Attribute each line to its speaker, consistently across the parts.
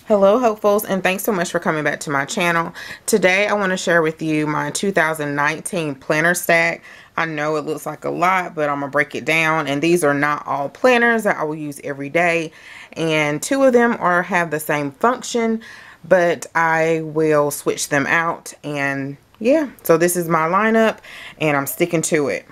Speaker 1: Hello hopefuls, and thanks so much for coming back to my channel. Today I want to share with you my 2019 planner stack. I know it looks like a lot, but I'm gonna break it down, and these are not all planners that I will use every day, and two of them have the same function, but I will switch them out. And yeah, so this is my lineup and I'm sticking to it.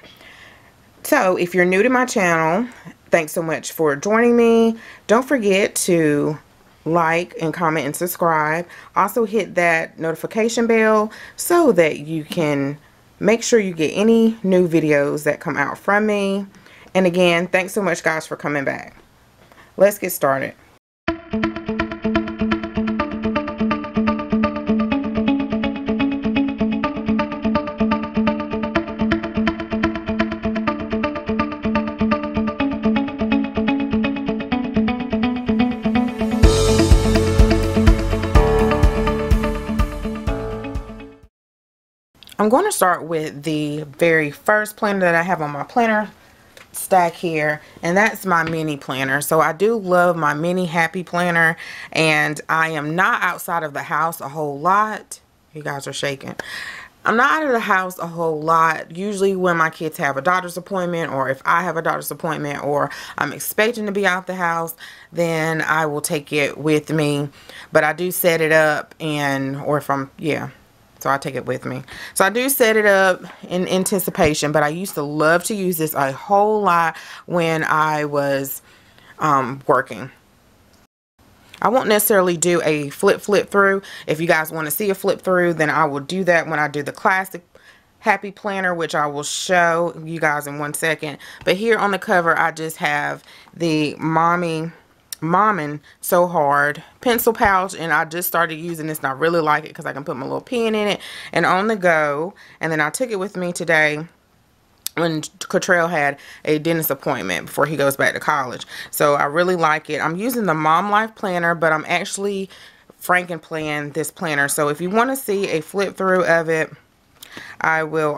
Speaker 1: So if you're new to my channel, thanks so much for joining me. Don't forget to like and comment and subscribe. Also hit that notification bell so that you can make sure you get any new videos that come out from me. And again, thanks so much guys for coming back. Let's get started. I'm going to start with the very first planner that I have on my planner stack here, and that's my mini planner. So I do love my mini happy planner, and I am not outside of the house a whole lot. You guys are shaking. I'm not out of the house a whole lot. Usually when my kids have a doctor's appointment, or if I have a doctor's appointment, or I'm expecting to be out the house, then I will take it with me. But I do set it up, or if I'm, so I take it with me. So I do set it up in anticipation, but I used to love to use this a whole lot when I was working. I won't necessarily do a flip through. If you guys want to see a flip through, then I will do that when I do the classic happy planner, which I will show you guys in one second. But here on the cover, I just have the Mommin' So Hard pencil pouch, and I just started using this and I really like it because I can put my little pen in it and on the go. And then I took it with me today when Cottrell had a dentist appointment before he goes back to college. So I really like it. I'm using the Mom Life planner, but I'm actually Frankenplan this planner. So if you want to see a flip through of it, I will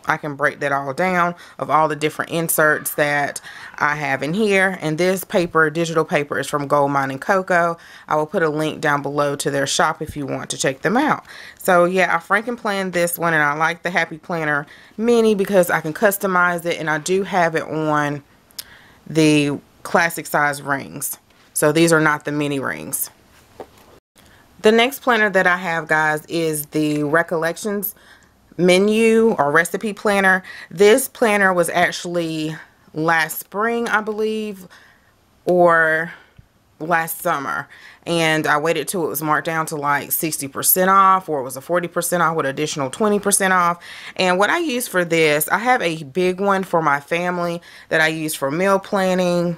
Speaker 1: I can break that all down of all the different inserts that I have in here. And this paper, digital paper, is from Gold Mine and Cocoa. I will put a link down below to their shop if you want to check them out. So yeah, I Frankenplanned this one, and I like the Happy Planner Mini because I can customize it, and I do have it on the classic size rings. So these are not the mini rings. The next planner that I have, guys, is the Recollections menu or recipe planner. This planner was actually last spring, I believe, or last summer, and I waited till it was marked down to like 60% off, or it was a 40% off with additional 20% off. And what I use for this, I have a big one for my family that I use for meal planning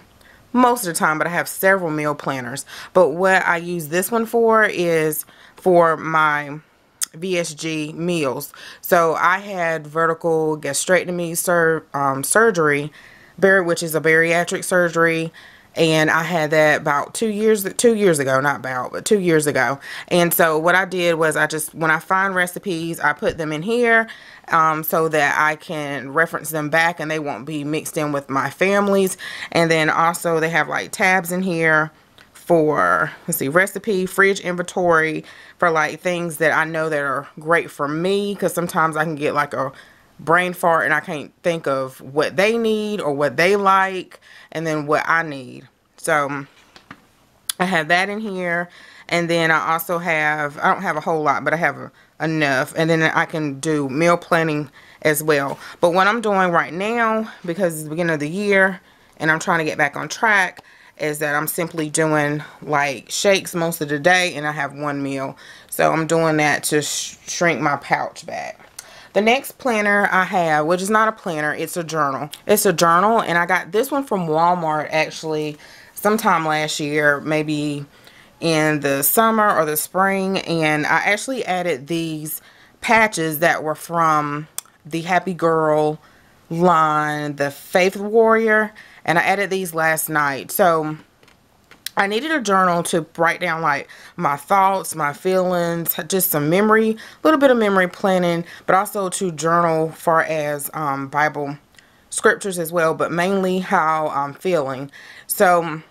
Speaker 1: most of the time, but I have several meal planners. But what I use this one for is for my VSG meals. So I had vertical gastrectomy surgery, which is a bariatric surgery, and I had that about 2 years ago, not about, but 2 years ago. And so what I did was when I find recipes, I put them in here so that I can reference them back and they won't be mixed in with my family's. And then also they have like tabs in here for, let's see, recipe, fridge inventory, for like things that I know that are great for me, because sometimes I can get like a brain fart and I can't think of what they need or what they like, and then what I need. So I have that in here. And then I also have, I don't have a whole lot, but I have enough. And then I can do meal planning as well. But what I'm doing right now, because it's the beginning of the year and I'm trying to get back on track, is that I'm simply doing like shakes most of the day, and I have one meal. So I'm doing that to shrink my pouch back. The next planner I have, which is not a planner, it's a journal. It's a journal, and I got this one from Walmart actually sometime last year, maybe in the summer or the spring. And I actually added these patches that were from the Happy Girl line, the Faith Warrior, and I added these last night. So I needed a journal to write down like my thoughts, my feelings, just some memory, a little bit of memory planning, but also to journal far as Bible scriptures as well, but mainly how I'm feeling. So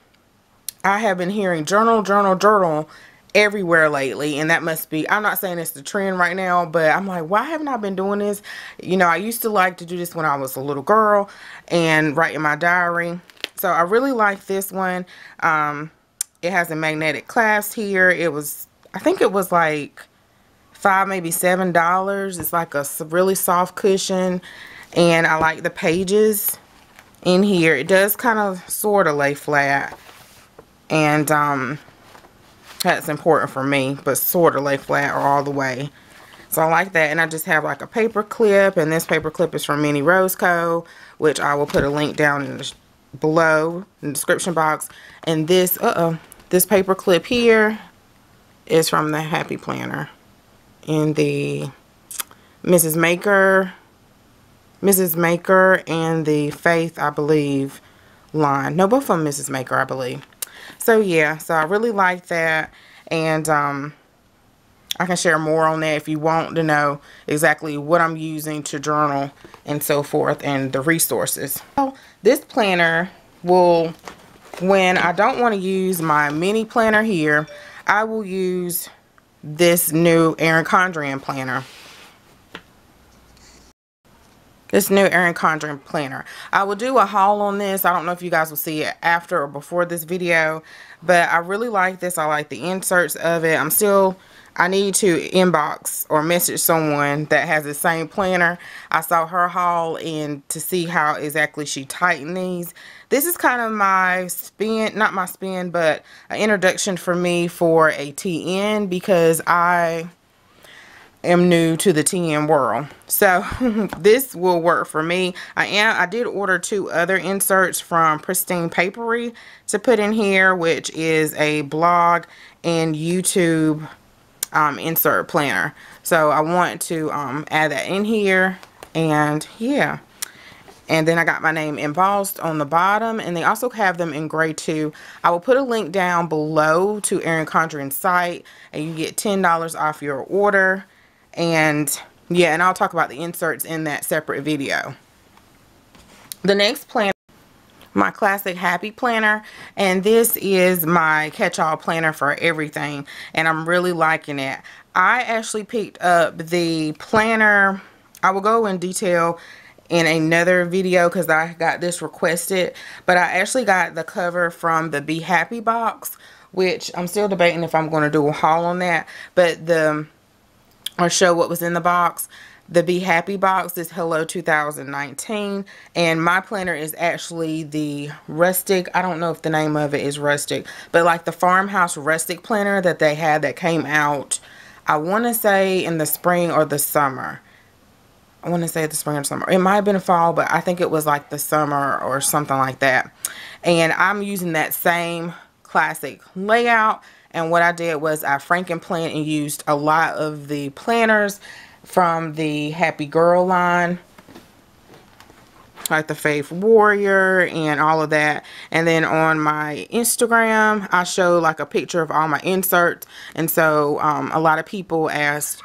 Speaker 1: I have been hearing journal, journal, journal everywhere lately, and that must be, I'm not saying it's the trend right now, but I'm like, why haven't I been doing this? You know, I used to like to do this when I was a little girl and write in my diary. So I really like this one. It has a magnetic clasp here. It was, I think it was like $5, maybe $7. It's like a really soft cushion, and I like the pages in here. It does kind of sort of lay flat, and that's important for me, but sort of lay flat or all the way. So I like that. And I just have like a paper clip, and this paper clip is from Mini Rose Co., which I will put a link down in the below in the description box. And this this paper clip here is from the Happy Planner in the Mrs. Maker and the Faith, I believe, line. No, both of them Mrs. Maker, I believe. So yeah, so I really like that, and I can share more on that if you want to know exactly what I'm using to journal and so forth, and the resources. So this planner will, when I don't want to use my mini planner here, I will use this new Erin Condren planner. This new Erin Condren planner. I will do a haul on this. I don't know if you guys will see it after or before this video, but I really like this. I like the inserts of it. I need to inbox or message someone that has the same planner. I saw her haul and to see how exactly she tightened these. This is kind of my spin, not my spin, but an introduction for me for a TN, because I am new to the TN world. So this will work for me. I did order 2 other inserts from Pristine Papery to put in here, which is a blog and YouTube insert planner. So I want to add that in here, and yeah. And then I got my name embossed on the bottom, and they also have them in gray too. I will put a link down below to Erin Condren's site, and you get $10 off your order. And yeah, and I'll talk about the inserts in that separate video. The next planner, my classic Happy Planner, and this is my catch-all planner for everything, and I'm really liking it. I actually picked up the planner. I will go in detail in another video because I got this requested, but I actually got the cover from the Be Happy box, which I'm still debating if I'm going to do a haul on that, but or show what was in the box. The Be Happy box is Hello 2019, and my planner is actually the Rustic. I don't know if the name of it is Rustic, but like the Farmhouse Rustic planner that they had that came out, I want to say in the spring or the summer. I want to say the spring or summer. It might have been a fall, but I think it was like the summer or something like that. And I'm using that same classic layout. And what I did was I frankenplanned and used a lot of the planners from the Happy Girl line, like the Faith Warrior and all of that. And then on my Instagram, I show like a picture of all my inserts. And so a lot of people asked,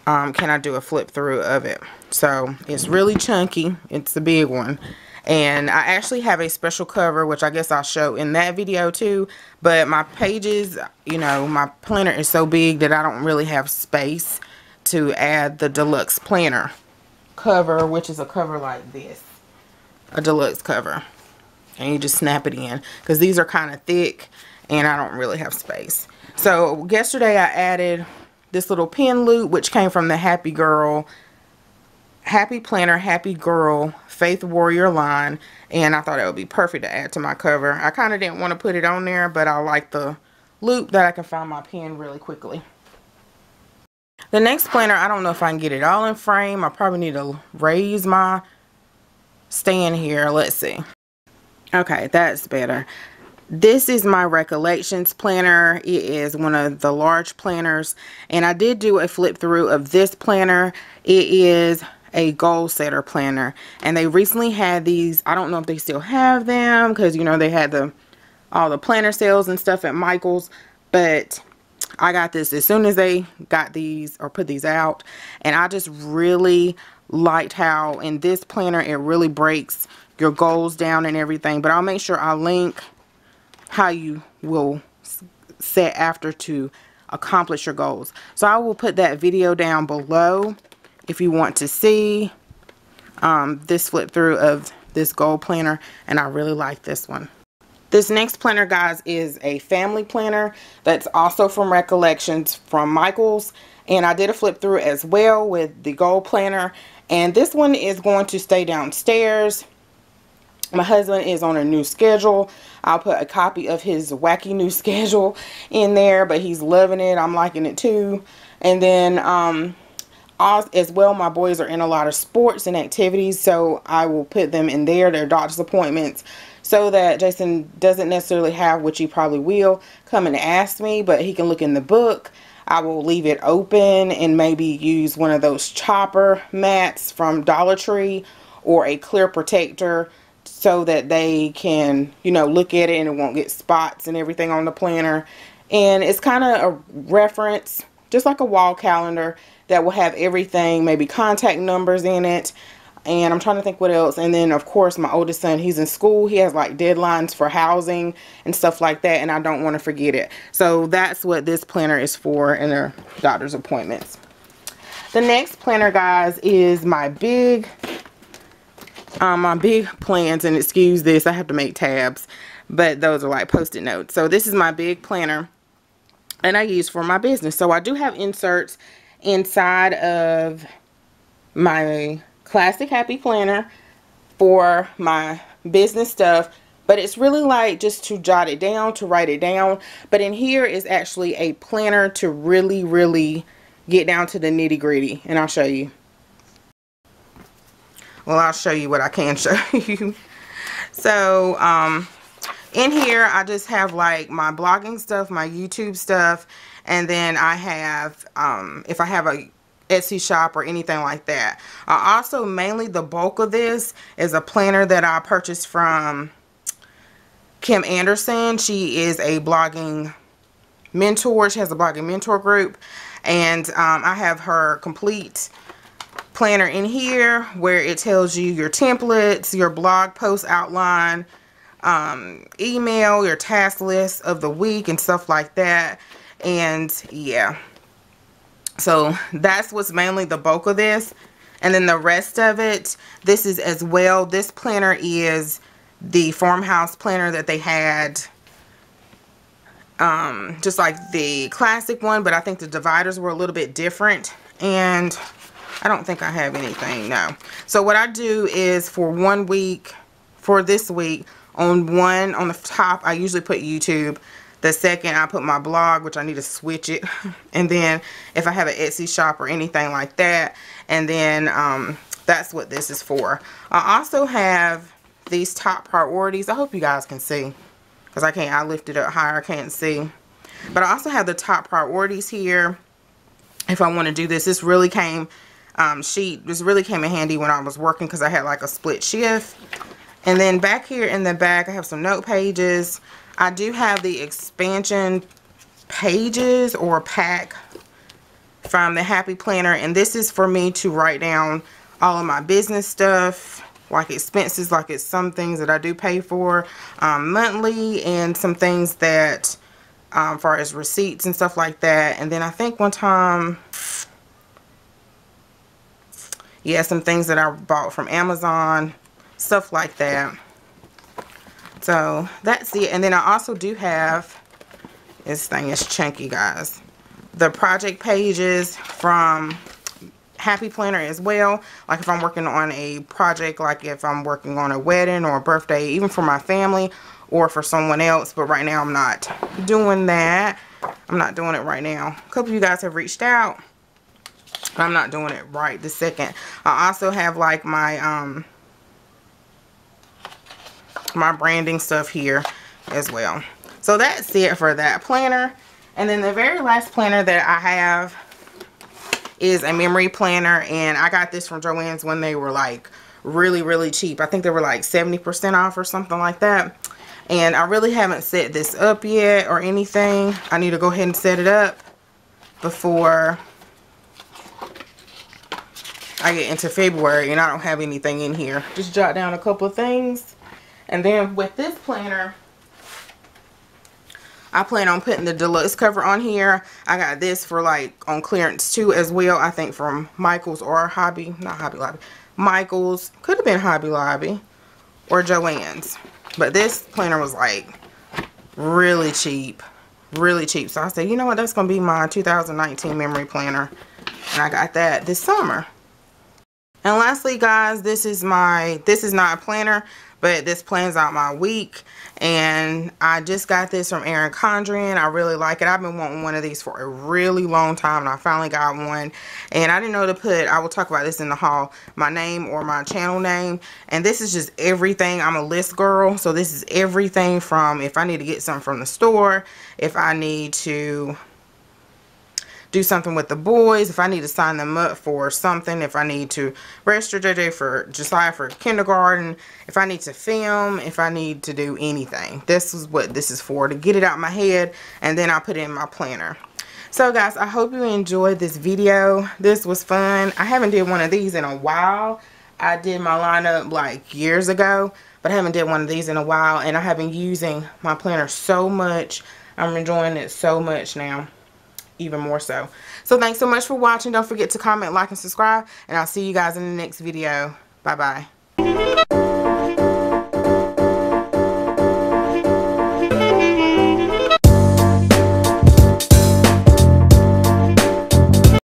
Speaker 1: can I do a flip through of it? So it's really chunky. It's a big one. And I actually have a special cover, which I guess I'll show in that video too. But my pages, you know, my planner is so big that I don't really have space to add the deluxe planner cover, which is a cover like this. A deluxe cover. And you just snap it in, because these are kind of thick and I don't really have space. So yesterday I added this little pin loop, which came from the Happy Planner, Happy Girl, Faith Warrior line, and I thought it would be perfect to add to my cover. I kind of didn't want to put it on there, but I like the loop that I can find my pin really quickly. The next planner, I don't know if I can get it all in frame. I probably need to raise my stand here. Let's see. Okay, that's better. This is my Recollections planner. It is one of the large planners, and I did do a flip through of this planner. It is a goal setter planner, and they recently had these. I don't know if they still have them, because you know they had all the planner sales and stuff at Michael's, but I got this as soon as they got these or put these out, and I just really liked how in this planner it really breaks your goals down and everything. But I'll make sure I link how you will set after to accomplish your goals. So I will put that video down below if you want to see this flip through of this goal planner, and I really like this one. This next planner, guys, is a family planner that's also from Recollections from Michaels, and I did a flip through as well with the goal planner, and this one is going to stay downstairs. My husband is on a new schedule. I'll put a copy of his wacky new schedule in there, but he's loving it. I'm liking it too. And then as well, my boys are in a lot of sports and activities, so I will put them in there, their doctor's appointments, so that Jason doesn't necessarily have, which he probably will, come and ask me, but he can look in the book. I will leave it open and maybe use one of those chopper mats from Dollar Tree or a clear protector so that they can, you know, look at it and it won't get spots and everything on the planner. And it's kind of a reference, just like a wall calendar, that will have everything, maybe contact numbers in it. And I'm trying to think what else. And then, of course, my oldest son, he's in school. He has like deadlines for housing and stuff like that, and I don't want to forget it. So that's what this planner is for, in their doctor's appointments. The next planner, guys, is my big plans. And excuse this, I have to make tabs, but those are like Post-it notes. So this is my big planner, and I use for my business. So I do have inserts inside of my Classic Happy Planner for my business stuff, but it's really like just to jot it down, to write it down. But in here is actually a planner to really get down to the nitty-gritty, and I'll show you. Well, I'll show you what I can show you. So in here I just have like my blogging stuff, my YouTube stuff, and then I have if I have a Etsy shop or anything like that. Also, mainly the bulk of this is a planner that I purchased from Kim Anderson. She is a blogging mentor. She has a blogging mentor group, and I have her complete planner in here where it tells you your templates, your blog post outline, email, your task list of the week and stuff like that. And yeah, so that's what's mainly the bulk of this. And then the rest of it, this is as well. This planner is the Farmhouse planner that they had, just like the classic one, but I think the dividers were a little bit different. And I don't think I have anything, no. So what I do is for 1 week, for this week, on the top, I usually put YouTube. The second, I put my blog, which I need to switch it. And then if I have an Etsy shop or anything like that. And then that's what this is for. I also have these top priorities. I hope you guys can see, because I lift it up higher, I can't see. But I also have the top priorities here if I want to do this. This really came this really came in handy when I was working, because I had like a split shift. And then back here in the back, I have some note pages. I do have the expansion pages or pack from the Happy Planner, and this is for me to write down all of my business stuff, like expenses, like it's some things that I do pay for monthly, and some things that far as receipts and stuff like that. And then I think one time, yeah, some things that I bought from Amazon, stuff like that. So that's it. And then I also do have, this thing is chunky, guys, the project pages from Happy Planner as well. Like if I'm working on a project, like if I'm working on a wedding or a birthday, even for my family or for someone else. But right now I'm not doing that. I'm not doing it right now. A couple of you guys have reached out, but I'm not doing it right this second. I also have like my my branding stuff here as well. So that's it for that planner. And then the very last planner that I have is a memory planner, and I got this from Joann's when they were like really cheap. I think they were like 70% off or something like that. And I really haven't set this up yet or anything. I need to go ahead and set it up before I get into February, and I don't have anything in here. Just jot down a couple of things. And then with this planner, I plan on putting the deluxe cover on here. I got this for like on clearance too as well. I think from Michael's or Hobby, not Hobby Lobby. Michael's, could have been Hobby Lobby or Joann's. But this planner was like really cheap. Really cheap. So I said, you know what, that's going to be my 2019 memory planner. And I got that this summer. And lastly, guys, this is not a planner, but this plans out my week. And I just got this from Erin Condren. I really like it. I've been wanting one of these for a really long time, and I finally got one. And I didn't know to put, I will talk about this in the haul, my name or my channel name. And this is just everything. I'm a list girl, so this is everything from if I need to get something from the store, if I need to do something with the boys, if I need to sign them up for something, if I need to register Josiah for kindergarten, if I need to film, if I need to do anything. This is what this is for, to get it out of my head, and then I put it in my planner. So guys, I hope you enjoyed this video. This was fun. I haven't did one of these in a while. I did my lineup like years ago, but I haven't did one of these in a while, and I have been using my planner so much. I'm enjoying it so much now. Even more so. So thanks so much for watching. Don't forget to comment, like, and subscribe. And I'll see you guys in the next video. Bye-bye.